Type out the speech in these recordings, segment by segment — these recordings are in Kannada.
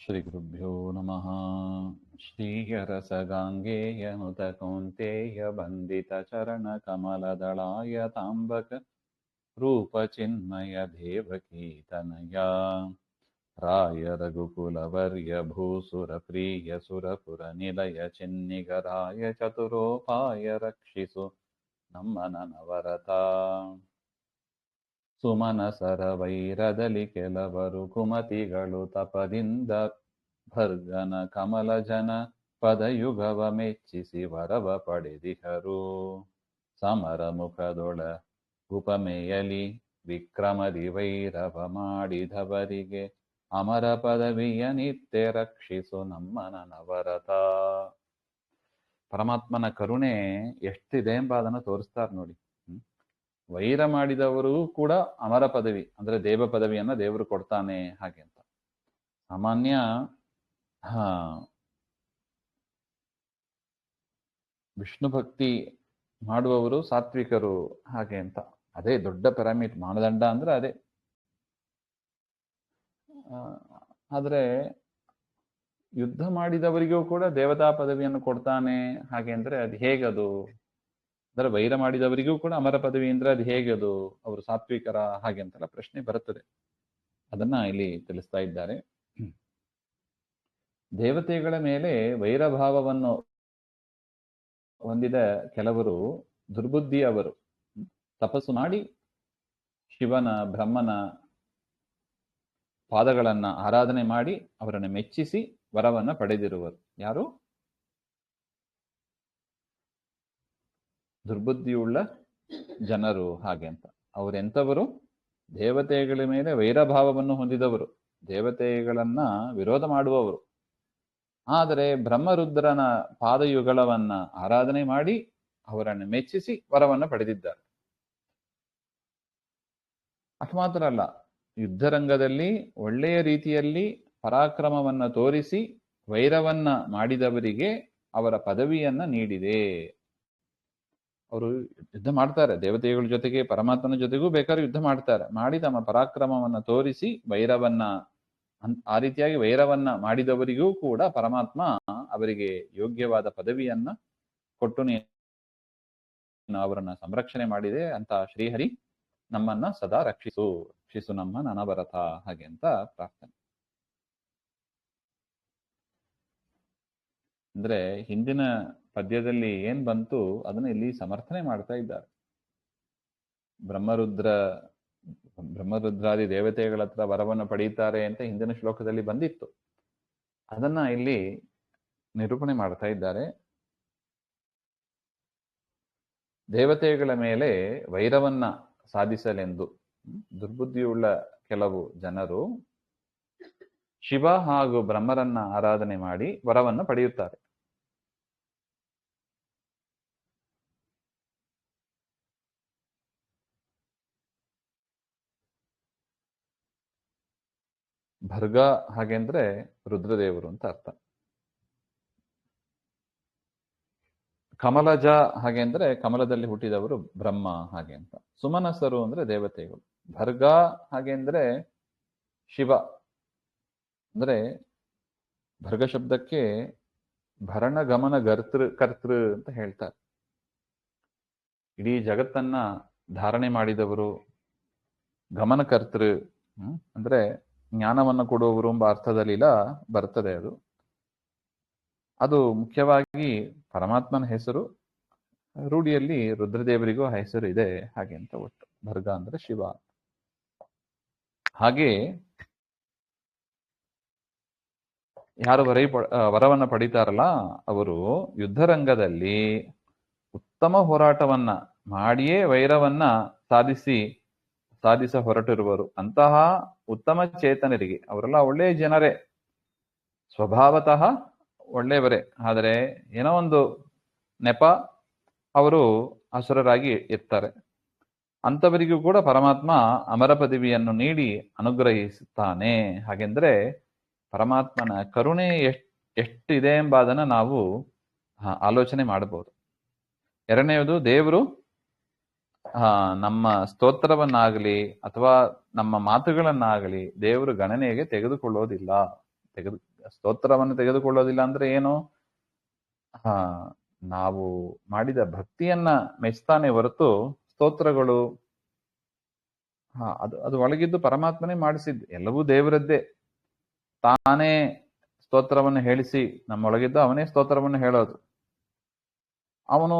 ಶ್ರೀಗುರುಭ್ಯೋ ನಮಃ. ಶ್ರೀಯರಸಗಾಂಗೇಯನುತ ಕೌಂತೇಯ ಬಂದಿತ ಚರಣ ಕಮಲದಳಾಯ ತಾಂಬಕ ರೂಪ ಚಿನ್ಮಯ ದೇವಕೀ ತನಯ ರಾಯ ರಘುಕುಲವರ್ಯ ಭೂಸುರ ಪ್ರಿಯ ಸುರಪುರ ನಿಲಯ ಚಿನ್ನಿಗರಾಯ ಚತುರೋಪಾಯ ರಕ್ಷಿಸು ನಮ್ಮ ನನವರತ. ಸುಮನಸರ ವೈರದಲ್ಲಿ ಕೆಲವರು ಕುಮತಿಗಳು ತಪದಿಂದ ಭರ್ಗನ ಕಮಲಜನ ಪದಯುಗವ ಮೆಚ್ಚಿಸಿ ವರವ ಪಡೆದಿಹರು. ಸಮರ ಮುಖದೊಳ ಉಪಮೆಯಲಿ ವಿಕ್ರಮದಿ ವೈರವ ಮಾಡಿದವರಿಗೆ ಅಮರ ಪದವಿಯ ನಿತ್ಯ ರಕ್ಷಿಸು ನಮ್ಮ ನನವರತ. ಪರಮಾತ್ಮನ ಕರುಣೆ ಎಷ್ಟಿದೆ ಎಂಬ ಅದನ್ನು ತೋರಿಸ್ತಾರೆ ನೋಡಿ. ವೈರ ಮಾಡಿದವರು ಕೂಡ ಅಮರ ಪದವಿ ಅಂದ್ರೆ ದೇವ ಪದವಿಯನ್ನ ದೇವರು ಕೊಡ್ತಾನೆ ಹಾಗೆ ಅಂತ. ಸಾಮಾನ್ಯ ವಿಷ್ಣು ಭಕ್ತಿ ಮಾಡುವವರು ಸಾತ್ವಿಕರು ಹಾಗೆ ಅಂತ. ಅದೇ ದೊಡ್ಡ ಪ್ಯಾರಾಮೀಟರ್ ಮಾನದಂಡ ಅಂದ್ರೆ ಅದೇ. ಆದ್ರೆ ಯುದ್ಧ ಮಾಡಿದವರಿಗೂ ಕೂಡ ದೇವತಾ ಪದವಿಯನ್ನು ಕೊಡ್ತಾನೆ ಹಾಗೆ ಅಂದ್ರೆ ಅದು ಹೇಗದು? ಅಂದ್ರೆ ವೈರ ಮಾಡಿದವರಿಗೂ ಕೂಡ ಅಮರ ಪದವಿ ಅಂದ್ರೆ ಅದು ಹೇಗದು? ಅವರು ಸಾತ್ವಿಕರ ಹಾಗೆ ಅಂತೆಲ್ಲ ಪ್ರಶ್ನೆ ಬರುತ್ತದೆ. ಅದನ್ನ ಇಲ್ಲಿ ತಿಳಿಸ್ತಾ ಇದ್ದಾರೆ. ದೇವತೆಗಳ ಮೇಲೆ ವೈರಭಾವವನ್ನು ಹೊಂದಿದ ಕೆಲವರು ದುರ್ಬುದ್ಧಿಯವರು ತಪಸ್ಸು ಮಾಡಿ ಶಿವನ ಬ್ರಹ್ಮನ ಪಾದಗಳನ್ನ ಆರಾಧನೆ ಮಾಡಿ ಅವರನ್ನು ಮೆಚ್ಚಿಸಿ ವರವನ್ನ ಪಡೆದಿರುವರು. ಯಾರು? ದುರ್ಬುದ್ಧಿಯುಳ್ಳ ಜನರು ಹಾಗೆ ಅಂತ. ಅವರೆಂಥವರು? ದೇವತೆಗಳ ಮೇಲೆ ವೈರಭಾವವನ್ನು ಹೊಂದಿದವರು, ದೇವತೆಗಳನ್ನ ವಿರೋಧ ಮಾಡುವವರು. ಆದರೆ ಬ್ರಹ್ಮರುದ್ರನ ಪಾದಯುಗಳವನ್ನ ಆರಾಧನೆ ಮಾಡಿ ಅವರನ್ನು ಮೆಚ್ಚಿಸಿ ವರವನ್ನ ಪಡೆದಿದ್ದಾರೆ. ಅಷ್ಟು ಮಾತ್ರ ಅಲ್ಲ, ಯುದ್ಧರಂಗದಲ್ಲಿ ಒಳ್ಳೆಯ ರೀತಿಯಲ್ಲಿ ಪರಾಕ್ರಮವನ್ನ ತೋರಿಸಿ ವೈರವನ್ನ ಮಾಡಿದವರಿಗೆ ಅವರ ಪದವಿಯನ್ನ ನೀಡಿದೆ. ಅವರು ಯುದ್ಧ ಮಾಡ್ತಾರೆ, ದೇವತೆಗಳ ಜೊತೆಗೆ ಪರಮಾತ್ಮನ ಜೊತೆಗೂ ಬೇಕಾದ್ರೆ ಯುದ್ಧ ಮಾಡ್ತಾರೆ. ಮಾಡಿ ತಮ್ಮ ಪರಾಕ್ರಮವನ್ನ ತೋರಿಸಿ ವೈರವನ್ನ ಆ ರೀತಿಯಾಗಿ ವೈರವನ್ನ ಮಾಡಿದವರಿಗೂ ಕೂಡ ಪರಮಾತ್ಮ ಅವರಿಗೆ ಯೋಗ್ಯವಾದ ಪದವಿಯನ್ನ ಕೊಟ್ಟು ಅವರನ್ನ ಸಂರಕ್ಷಣೆ ಮಾಡಿದೆ ಅಂತ. ಶ್ರೀಹರಿ ನಮ್ಮನ್ನ ಸದಾ ರಕ್ಷಿಸು ನಮ್ಮ ನನವರತ ಹಾಗೆ ಅಂತ ಪ್ರಾರ್ಥನೆ. ಅಂದ್ರೆ ಹಿಂದಿನ ಪದ್ಯದಲ್ಲಿ ಏನ್ ಬಂತು ಅದನ್ನ ಇಲ್ಲಿ ಸಮರ್ಥನೆ ಮಾಡ್ತಾ ಇದ್ದಾರೆ. ಬ್ರಹ್ಮರುದ್ರಾದಿ ದೇವತೆಗಳ ಹತ್ರ ವರವನ್ನು ಪಡೀತಾರೆ ಅಂತ ಹಿಂದಿನ ಶ್ಲೋಕದಲ್ಲಿ ಬಂದಿತ್ತು. ಅದನ್ನ ಇಲ್ಲಿ ನಿರೂಪಣೆ ಮಾಡ್ತಾ ಇದ್ದಾರೆ. ದೇವತೆಗಳ ಮೇಲೆ ವೈರವನ್ನ ಸಾಧಿಸಲೆಂದು ದುರ್ಬುದ್ಧಿಯುಳ್ಳ ಕೆಲವು ಜನರು ಶಿವ ಹಾಗೂ ಬ್ರಹ್ಮರನ್ನ ಆರಾಧನೆ ಮಾಡಿ ವರವನ್ನು ಪಡೆಯುತ್ತಾರೆ. ಭರ್ಗ ಹಾಗೆಂದ್ರೆ ರುದ್ರದೇವರು ಅಂತ ಅರ್ಥ. ಕಮಲಜ ಹಾಗೆ ಅಂದ್ರೆ ಕಮಲದಲ್ಲಿ ಹುಟ್ಟಿದವರು ಬ್ರಹ್ಮ ಹಾಗೆ ಅಂತ. ಸುಮನಸರು ಅಂದ್ರೆ ದೇವತೆಗಳು. ಭರ್ಗ ಹಾಗೆ ಅಂದ್ರೆ ಶಿವ. ಅಂದ್ರೆ ಭರ್ಗ ಶಬ್ದಕ್ಕೆ ಭರಣ ಗಮನ ಕರ್ತೃ ಅಂತ ಹೇಳ್ತಾರೆ. ಇಡೀ ಜಗತ್ತನ್ನ ಧಾರಣೆ ಮಾಡಿದವರು, ಗಮನಕರ್ತೃ ಅಂದ್ರೆ ಜ್ಞಾನವನ್ನು ಕೊಡುವವರು ಎಂಬ ಅರ್ಥದಲ್ಲಿಲ್ಲ ಬರ್ತದೆ ಅದು. ಅದು ಮುಖ್ಯವಾಗಿ ಪರಮಾತ್ಮನ ಹೆಸರು. ರೂಢಿಯಲ್ಲಿ ರುದ್ರದೇವರಿಗೂ ಹೆಸರು ಇದೆ ಹಾಗೆ ಅಂತ. ಒಟ್ಟು ಭರ್ಗ ಅಂದ್ರೆ ಶಿವ. ಹಾಗೆ ಯಾರು ವರವನ್ನ ಪಡಿತಾರಲ್ಲ ಅವರು ಯುದ್ಧರಂಗದಲ್ಲಿ ಉತ್ತಮ ಹೋರಾಟವನ್ನ ಮಾಡಿಯೇ ವೈರವನ್ನ ಸಾಧಿಸ ಹೊರಟಿರುವರು. ಅಂತಹ ಉತ್ತಮ ಚೇತನರಿಗೆ, ಅವರೆಲ್ಲ ಒಳ್ಳೆಯ ಜನರೇ, ಸ್ವಭಾವತಃ ಒಳ್ಳೆಯವರೇ. ಆದರೆ ಏನೋ ಒಂದು ನೆಪ ಅವರು ಅಸುರರಾಗಿ ಇರ್ತಾರೆ. ಅಂಥವರಿಗೂ ಕೂಡ ಪರಮಾತ್ಮ ಅಮರ ಪದವಿಯನ್ನು ನೀಡಿ ಅನುಗ್ರಹಿಸುತ್ತಾನೆ. ಹಾಗೆಂದ್ರೆ ಪರಮಾತ್ಮನ ಕರುಣೆ ಎಷ್ಟಿದೆ ಎಂಬುದನ್ನು ನಾವು ಆಲೋಚನೆ ಮಾಡಬಹುದು. ಎರಡನೆಯದು, ದೇವರು ನಮ್ಮ ಸ್ತೋತ್ರವನ್ನಾಗಲಿ ಅಥವಾ ನಮ್ಮ ಮಾತುಗಳನ್ನಾಗಲಿ ದೇವರು ಗಣನೆಗೆ ತೆಗೆದುಕೊಳ್ಳೋದಿಲ್ಲ. ಸ್ತೋತ್ರವನ್ನು ತೆಗೆದುಕೊಳ್ಳೋದಿಲ್ಲ ಅಂದ್ರೆ ಏನು? ಹಾ, ನಾವು ಮಾಡಿದ ಭಕ್ತಿಯನ್ನ ಮೆಚ್ತಾನೆ ಹೊರತು ಸ್ತೋತ್ರಗಳು ಅದು ಒಳಗಿದ್ದು ಪರಮಾತ್ಮನೇ ಮಾಡಿಸಿದ್ದು, ಎಲ್ಲವೂ ದೇವರದ್ದೇ. ತಾನೇ ಸ್ತೋತ್ರವನ್ನು ಹೇಳಿಸಿ ನಮ್ಮೊಳಗಿದ್ದು ಅವನೇ ಸ್ತೋತ್ರವನ್ನು ಹೇಳೋದು. ಅವನು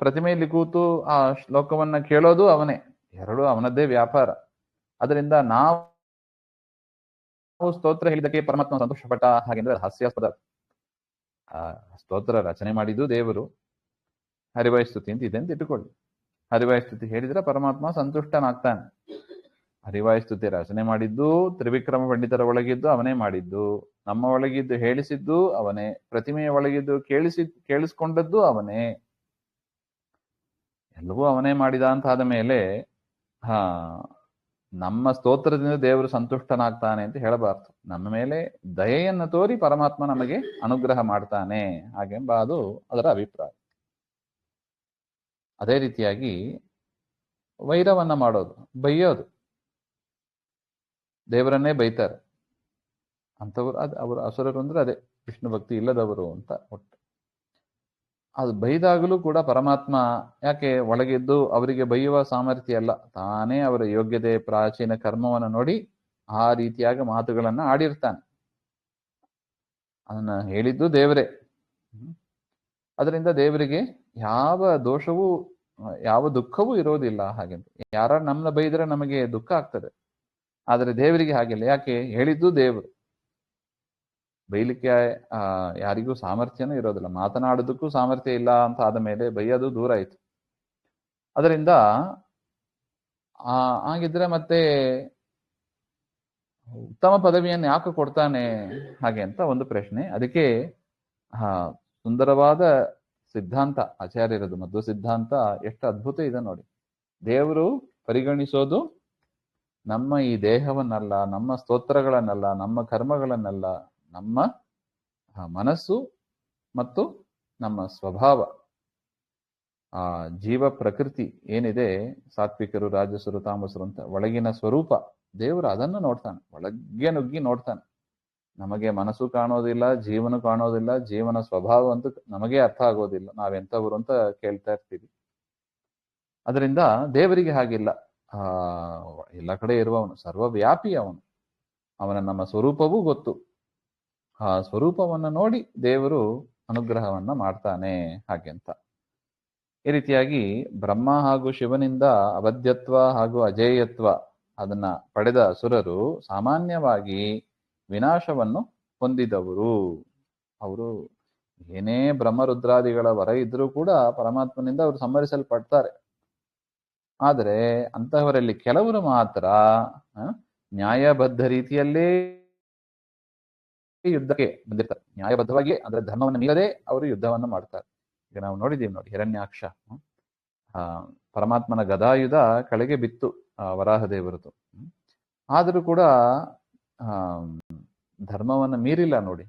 ಪ್ರತಿಮೆಯಲ್ಲಿ ಕೂತು ಆ ಶ್ಲೋಕವನ್ನ ಕೇಳೋದು ಅವನೇ. ಎರಡೂ ಅವನದ್ದೇ ವ್ಯಾಪಾರ. ಅದರಿಂದ ನಾವು ಸ್ತೋತ್ರ ಹೇಳಿದಕ್ಕೆ ಪರಮಾತ್ಮ ಸಂತೋಷಪಟ್ಟ ಹಾಗೆಂದ್ರೆ ಹಾಸ್ಯಾಸ್ಪದ. ಆ ಸ್ತೋತ್ರ ರಚನೆ ಮಾಡಿದ್ದು ದೇವರು. ಹರಿವಾಯುಸ್ತುತಿ ಅಂತ ಇದೆ ಅಂತ ಇಟ್ಟುಕೊಳ್ಳಿ. ಹರಿವಾಯುಸ್ತುತಿ ಹೇಳಿದ್ರೆ ಪರಮಾತ್ಮ ಸಂತುಷ್ಟನಾಗ್ತಾನೆ. ಹರಿವಾಯುಸ್ತುತಿ ರಚನೆ ಮಾಡಿದ್ದು ತ್ರಿವಿಕ್ರಮ ಪಂಡಿತರ ಒಳಗಿದ್ದು ಅವನೇ ಮಾಡಿದ್ದು, ನಮ್ಮ ಒಳಗಿದ್ದು ಹೇಳಿಸಿದ್ದು ಅವನೇ, ಪ್ರತಿಮೆಯ ಒಳಗಿದ್ದು ಕೇಳಿಸ್ಕೊಂಡದ್ದು ಅವನೇ, ಎಲ್ಲವೂ ಅವನೇ ಮಾಡಿದ ಅಂತಾದ ಮೇಲೆ ನಮ್ಮ ಸ್ತೋತ್ರದಿಂದ ದೇವರು ಸಂತುಷ್ಟನಾಗ್ತಾನೆ ಅಂತ ಹೇಳಬಾರ್ದು. ನಮ್ಮ ಮೇಲೆ ದಯೆಯನ್ನು ತೋರಿ ಪರಮಾತ್ಮ ನಮಗೆ ಅನುಗ್ರಹ ಮಾಡ್ತಾನೆ ಹಾಗೆಂಬ ಅದು ಅದರ ಅಭಿಪ್ರಾಯ. ಅದೇ ರೀತಿಯಾಗಿ ವೈರವನ್ನ ಮಾಡೋದು, ಬೈಯೋದು, ದೇವರನ್ನೇ ಬೈತಾರೆ ಅಂಥವ್ರು. ಅವರು ಅಸುರರು ಅಂದ್ರೆ ಅದೇ ವಿಷ್ಣು ಭಕ್ತಿ ಇಲ್ಲದವರು ಅಂತ ಒಟ್ಟು. ಅದು ಬೈದಾಗಲೂ ಕೂಡ ಪರಮಾತ್ಮ ಯಾಕೆ ಒಳಗಿದ್ದು ಅವರಿಗೆ ಬೈಯುವ ಸಾಮರ್ಥ್ಯ ಅಲ್ಲ, ತಾನೇ ಅವರ ಯೋಗ್ಯತೆ ಪ್ರಾಚೀನ ಕರ್ಮವನ್ನು ನೋಡಿ ಆ ರೀತಿಯಾಗಿ ಮಾತುಗಳನ್ನ ಆಡಿರ್ತಾನೆ. ಅದನ್ನ ಹೇಳಿದ್ದು ದೇವರೇ. ಅದರಿಂದ ದೇವರಿಗೆ ಯಾವ ದೋಷವೂ ಯಾವ ದುಃಖವೂ ಇರೋದಿಲ್ಲ. ಹಾಗೆಂತ ಯಾರು ನಮ್ಮನ್ನ ಬೈದ್ರೆ ನಮಗೆ ದುಃಖ ಆಗ್ತದೆ, ಆದರೆ ದೇವರಿಗೆ ಹಾಗಿಲ್ಲ. ಯಾಕೆ? ಹೇಳಿದ್ದು ದೇವರು. ಬೈಲಿಕ್ಕೆ ಯಾರಿಗೂ ಸಾಮರ್ಥ್ಯನೂ ಇರೋದಿಲ್ಲ, ಮಾತನಾಡೋದಕ್ಕೂ ಸಾಮರ್ಥ್ಯ ಇಲ್ಲ ಅಂತ ಆದ ಮೇಲೆ ಬೈಯೋದು ದೂರ ಆಯ್ತು. ಅದರಿಂದ ಹಾಗಿದ್ರೆ ಮತ್ತೆ ಉತ್ತಮ ಪದವಿಯನ್ನು ಯಾಕೆ ಕೊಡ್ತಾನೆ ಹಾಗೆ ಅಂತ ಒಂದು ಪ್ರಶ್ನೆ. ಅದಕ್ಕೆ ಸುಂದರವಾದ ಸಿದ್ಧಾಂತ ಆಚಾರ್ಯರದು, ಮಧ್ವ ಸಿದ್ಧಾಂತ ಎಷ್ಟು ಅದ್ಭುತ ಇದೆ ನೋಡಿ. ದೇವರು ಪರಿಗಣಿಸೋದು ನಮ್ಮ ಈ ದೇಹವನ್ನಲ್ಲ, ನಮ್ಮ ಸ್ತೋತ್ರಗಳನ್ನಲ್ಲ, ನಮ್ಮ ಕರ್ಮಗಳನ್ನಲ್ಲ, ನಮ್ಮ ಮನಸ್ಸು ಮತ್ತು ನಮ್ಮ ಸ್ವಭಾವ, ಆ ಜೀವ ಪ್ರಕೃತಿ ಏನಿದೆ, ಸಾತ್ವಿಕರು ರಾಜಸರು ತಾಮಸರು ಅಂತ ಒಳಗಿನ ಸ್ವರೂಪ ದೇವರು ಅದನ್ನು ನೋಡ್ತಾನೆ, ಒಳಗೆ ನುಗ್ಗಿ ನೋಡ್ತಾನೆ. ನಮಗೆ ಮನಸ್ಸು ಕಾಣೋದಿಲ್ಲ, ಜೀವನ ಕಾಣೋದಿಲ್ಲ, ಜೀವನ ಸ್ವಭಾವ ಅಂತೂ ನಮಗೆ ಅರ್ಥ ಆಗೋದಿಲ್ಲ, ನಾವೆಂಥವ್ರು ಅಂತ ಕೇಳ್ತಾ ಇರ್ತೀವಿ. ಅದರಿಂದ ದೇವರಿಗೆ ಹಾಗಿಲ್ಲ. ಎಲ್ಲ ಕಡೆ ಇರುವವನು, ಸರ್ವವ್ಯಾಪಿ ಅವನು. ಅವನ ನಮ್ಮ ಸ್ವರೂಪವೂ ಗೊತ್ತು. ಆ ಸ್ವರೂಪವನ್ನು ನೋಡಿ ದೇವರು ಅನುಗ್ರಹವನ್ನ ಮಾಡ್ತಾನೆ ಹಾಗೆಂತ. ಈ ರೀತಿಯಾಗಿ ಬ್ರಹ್ಮ ಹಾಗೂ ಶಿವನಿಂದ ಅವಧ್ಯತ್ವ ಹಾಗೂ ಅಜೇಯತ್ವ ಅದನ್ನ ಪಡೆದ ಅಸುರರು ಸಾಮಾನ್ಯವಾಗಿ ವಿನಾಶವನ್ನು ಹೊಂದಿದವರು. ಅವರು ಏನೇ ಬ್ರಹ್ಮರುದ್ರಾದಿಗಳ ವರ ಇದ್ರೂ ಕೂಡ ಪರಮಾತ್ಮನಿಂದ ಅವರು ಸಂಹರಿಸಲ್ಪಡ್ತಾರೆ. ಆದರೆ ಅಂತಹವರಲ್ಲಿ ಕೆಲವರು ಮಾತ್ರ ನ್ಯಾಯಬದ್ಧ ರೀತಿಯಲ್ಲೇ ಯುದ್ಧಕ್ಕೆ ಬಂದಿರ್ತಾರೆ. ನ್ಯಾಯಬದ್ಧವಾಗಿ ಅಂದ್ರೆ ಧರ್ಮವನ್ನು ಮೀರದೆ ಅವರು ಯುದ್ಧವನ್ನು ಮಾಡ್ತಾರೆ. ಈಗ ನಾವು ನೋಡಿದ್ದೀವಿ ನೋಡಿ, ಹಿರಣ್ಯಾಕ್ಷ ಪರಮಾತ್ಮನ ಗದಾಯುಧ ಕೆಳಗೆ ಬಿತ್ತು ವರಾಹದೇವರದು, ಆದರೂ ಕೂಡ ಧರ್ಮವನ್ನು ಮೀರಿಲ್ಲ ನೋಡಿ.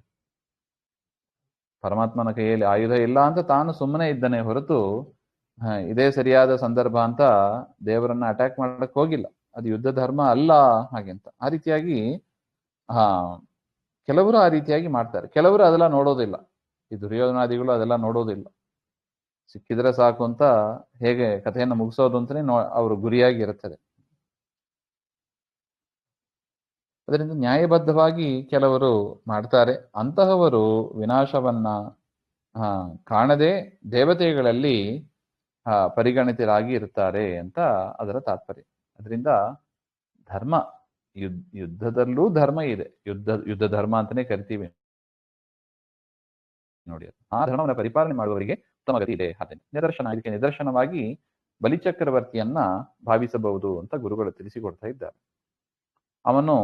ಪರಮಾತ್ಮನ ಕೈಯಲ್ಲಿ ಆಯುಧ ಇಲ್ಲ ಅಂತ ತಾನು ಸುಮ್ಮನೆ ಇದ್ದಾನೆ ಹೊರತು ಇದೇ ಸರಿಯಾದ ಸಂದರ್ಭ ಅಂತ ದೇವರನ್ನ ಅಟ್ಯಾಕ್ ಮಾಡಕ್ ಹೋಗಿಲ್ಲ. ಅದು ಯುದ್ಧ ಧರ್ಮ ಅಲ್ಲ ಹಾಗೆಂತ. ಆ ರೀತಿಯಾಗಿ ಕೆಲವರು ಆ ರೀತಿಯಾಗಿ ಮಾಡ್ತಾರೆ. ಕೆಲವರು ಅದೆಲ್ಲ ನೋಡೋದಿಲ್ಲ. ಈ ದುರ್ಯೋಧನಾದಿಗಳು ಅದೆಲ್ಲ ನೋಡೋದಿಲ್ಲ. ಸಿಕ್ಕಿದ್ರೆ ಸಾಕು ಅಂತ ಹೇಗೆ ಕಥೆಯನ್ನು ಮುಗಿಸೋದು ಅಂತಾನೆ ಅವರು ಗುರಿಯಾಗಿ ಇರುತ್ತದೆ. ಅದರಿಂದ ನ್ಯಾಯಬದ್ಧವಾಗಿ ಕೆಲವರು ಮಾಡ್ತಾರೆ. ಅಂತಹವರು ವಿನಾಶವನ್ನ ಕಾಣದೆ ದೇವತೆಗಳಲ್ಲಿ ಪರಿಗಣಿತರಾಗಿ ಇರ್ತಾರೆ ಅಂತ ಅದರ ತಾತ್ಪರ್ಯ. ಅದರಿಂದ ಧರ್ಮ ಯುದ್ಧದಲ್ಲೂ ಧರ್ಮ ಇದೆ. ಯುದ್ಧ ಧರ್ಮ ಅಂತಾನೆ ಕರಿತೀವಿ ನೋಡಿ. ಆ ಧರ್ಮವನ್ನು ಪರಿಪಾಲನೆ ಮಾಡುವವರಿಗೆ ಉತ್ತಮ ಗತಿ ಇದೆ. ಇದಕ್ಕೆ ನಿದರ್ಶನವಾಗಿ ಬಲಿಚಕ್ರವರ್ತಿಯನ್ನ ಭಾವಿಸಬಹುದು ಅಂತ ಗುರುಗಳು ತಿಳಿಸಿಕೊಡ್ತಾ ಇದ್ದಾರೆ. ಅವನು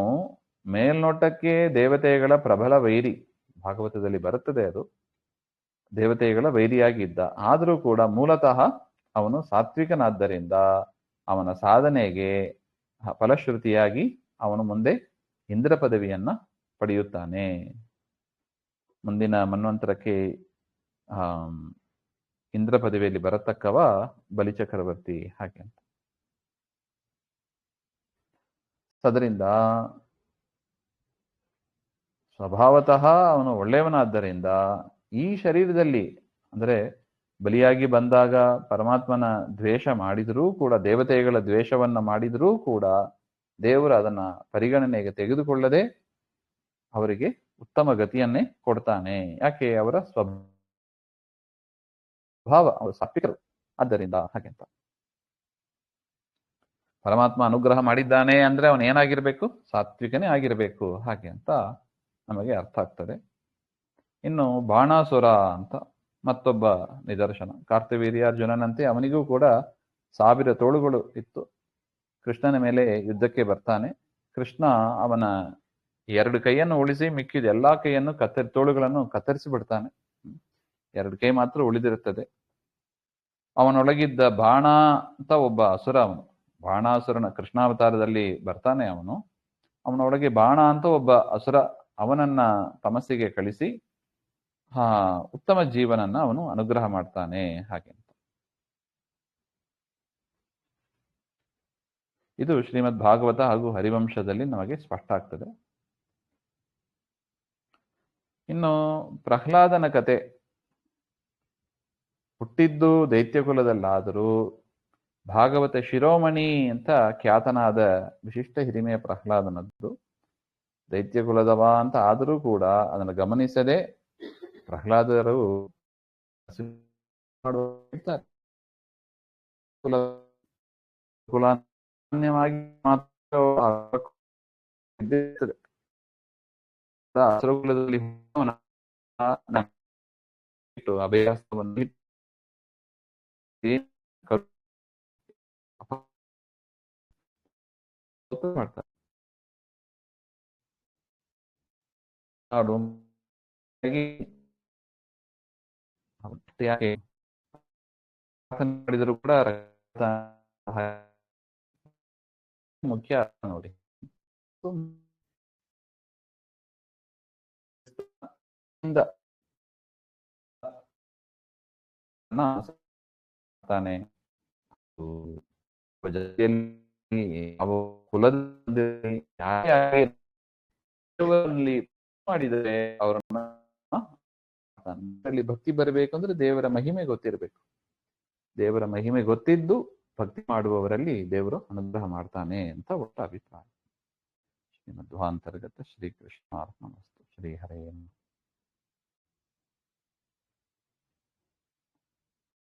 ಮೇಲ್ನೋಟಕ್ಕೆ ದೇವತೆಗಳ ಪ್ರಬಲ ವೈರಿ, ಭಾಗವತದಲ್ಲಿ ಬರುತ್ತದೆ ಅದು, ದೇವತೆಗಳ ವೈರಿಯಾಗಿದ್ದ. ಆದರೂ ಕೂಡ ಮೂಲತಃ ಅವನು ಸಾತ್ವಿಕನಾದ್ದರಿಂದ ಅವನ ಸಾಧನೆಗೆ ಫಲಶ್ರುತಿಯಾಗಿ ಅವನು ಮುಂದೆ ಇಂದ್ರ ಪದವಿಯನ್ನ ಪಡೆಯುತ್ತಾನೆ. ಮುಂದಿನ ಮನ್ವಂತರಕ್ಕೆ ಇಂದ್ರ ಪದವಿಯಲ್ಲಿ ಬರತಕ್ಕವ ಬಲಿಚಕ್ರವರ್ತಿ ಹಾಗೆ ಅಂತ. ಅದರಿಂದ ಸ್ವಭಾವತಃ ಅವನು ಒಳ್ಳೆಯವನಾದ್ದರಿಂದ ಈ ಶರೀರದಲ್ಲಿ ಅಂದರೆ ಬಲಿಯಾಗಿ ಬಂದಾಗ ಪರಮಾತ್ಮನ ದ್ವೇಷ ಮಾಡಿದರೂ ಕೂಡ, ದೇವತೆಗಳ ದ್ವೇಷವನ್ನ ಮಾಡಿದರೂ ಕೂಡ ದೇವರು ಅದನ್ನ ಪರಿಗಣನೆಗೆ ತೆಗೆದುಕೊಳ್ಳದೆ ಅವರಿಗೆ ಉತ್ತಮ ಗತಿಯನ್ನೇ ಕೊಡ್ತಾನೆ. ಯಾಕೆ? ಅವರ ಸ್ವಭಾವ, ಅವರು ಸಾತ್ವಿಕರು ಆದ್ದರಿಂದ. ಹಾಗೆಂತ ಪರಮಾತ್ಮ ಅನುಗ್ರಹ ಮಾಡಿದ್ದಾನೆ ಅಂದ್ರೆ ಅವನು ಏನಾಗಿರ್ಬೇಕು? ಸಾತ್ವಿಕನೇ ಆಗಿರ್ಬೇಕು. ಹಾಗೆ ಅಂತ ನಮಗೆ ಅರ್ಥ ಆಗ್ತದೆ. ಇನ್ನು ಬಾಣಾಸುರ ಅಂತ ಮತ್ತೊಬ್ಬ ನಿದರ್ಶನ. ಕಾರ್ತಿವೀರ್ಯಾರ್ಜುನನಂತೆ ಅವನಿಗೂ ಕೂಡ 1000 ತೋಳುಗಳು ಇತ್ತು. ಕೃಷ್ಣನ ಮೇಲೆ ಯುದ್ಧಕ್ಕೆ ಬರ್ತಾನೆ. ಕೃಷ್ಣ ಅವನ 2 ಕೈಯನ್ನು ಉಳಿಸಿ ಮಿಕ್ಕಿದ ಎಲ್ಲಾ ಕೈಯನ್ನು ತೋಳುಗಳನ್ನು ಕತ್ತರಿಸಿ ಬಿಡ್ತಾನೆ. 2 ಕೈ ಮಾತ್ರ ಉಳಿದಿರುತ್ತದೆ. ಅವನೊಳಗಿದ್ದ ಬಾಣ ಅಂತ ಒಬ್ಬ ಅಸುರ, ಅವನು ಬಾಣಾಸುರನ ಕೃಷ್ಣಾವತಾರದಲ್ಲಿ ಬರ್ತಾನೆ. ಅವನೊಳಗೆ ಬಾಣ ಅಂತ ಒಬ್ಬ ಅಸುರ, ಅವನನ್ನ ತಮಸ್ಸಿಗೆ ಕಳಿಸಿ ಉತ್ತಮ ಜೀವನನ್ನ ಅವನು ಅನುಗ್ರಹ ಮಾಡ್ತಾನೆ. ಹಾಗೆ ಅಂತ ಇದು ಶ್ರೀಮದ್ ಭಾಗವತ ಹಾಗೂ ಹರಿವಂಶದಲ್ಲಿ ನಮಗೆ ಸ್ಪಷ್ಟ ಆಗ್ತದೆ. ಇನ್ನು ಪ್ರಹ್ಲಾದನ ಕತೆ. ಹುಟ್ಟಿದ್ದು ದೈತ್ಯಕುಲದಲ್ಲಾದರೂ ಭಾಗವತ ಶಿರೋಮಣಿ ಅಂತ ಖ್ಯಾತನಾದ ವಿಶಿಷ್ಟ ಹಿರಿಮೆಯ ಪ್ರಹ್ಲಾದನದ್ದು. ದೈತ್ಯಕುಲದವ ಅಂತ ಆದರೂ ಕೂಡ ಅದನ್ನು ಗಮನಿಸದೆ ಪ್ರಹ್ಲಾದರು ಕುಲಾನ್ಯವಾಗಿ ಮಾತ್ರ ಕುಲದಲ್ಲಿ ಅಭಯಾಸವನ್ನು ಮಾಡ್ತಾರೆ. ಯಾಕೆ ಮಾಡಿದರೂ ಕೂಡ ಮುಖ್ಯ ನೋಡಿ. ತಾನೆ ಕುಲದಲ್ಲಿ ಮಾಡಿದರೆ ಅವರನ್ನ ಭಕ್ತಿ ಬರಬೇಕಂದ್ರೆ ದೇವರ ಮಹಿಮೆ ಗೊತ್ತಿರಬೇಕು. ದೇವರ ಮಹಿಮೆ ಗೊತ್ತಿದ್ದು ಭಕ್ತಿ ಮಾಡುವವರಲ್ಲಿ ದೇವರು ಅನುಗ್ರಹ ಮಾಡ್ತಾನೆ ಅಂತ ಒಟ್ಟು ಅಭಿಪ್ರಾಯ. ಶ್ರೀಮಧ್ವಾಂತರ್ಗತ ಶ್ರೀಕೃಷ್ಣಾರ್ಪಣಮಸ್ತು. ಶ್ರೀ ಹರೇ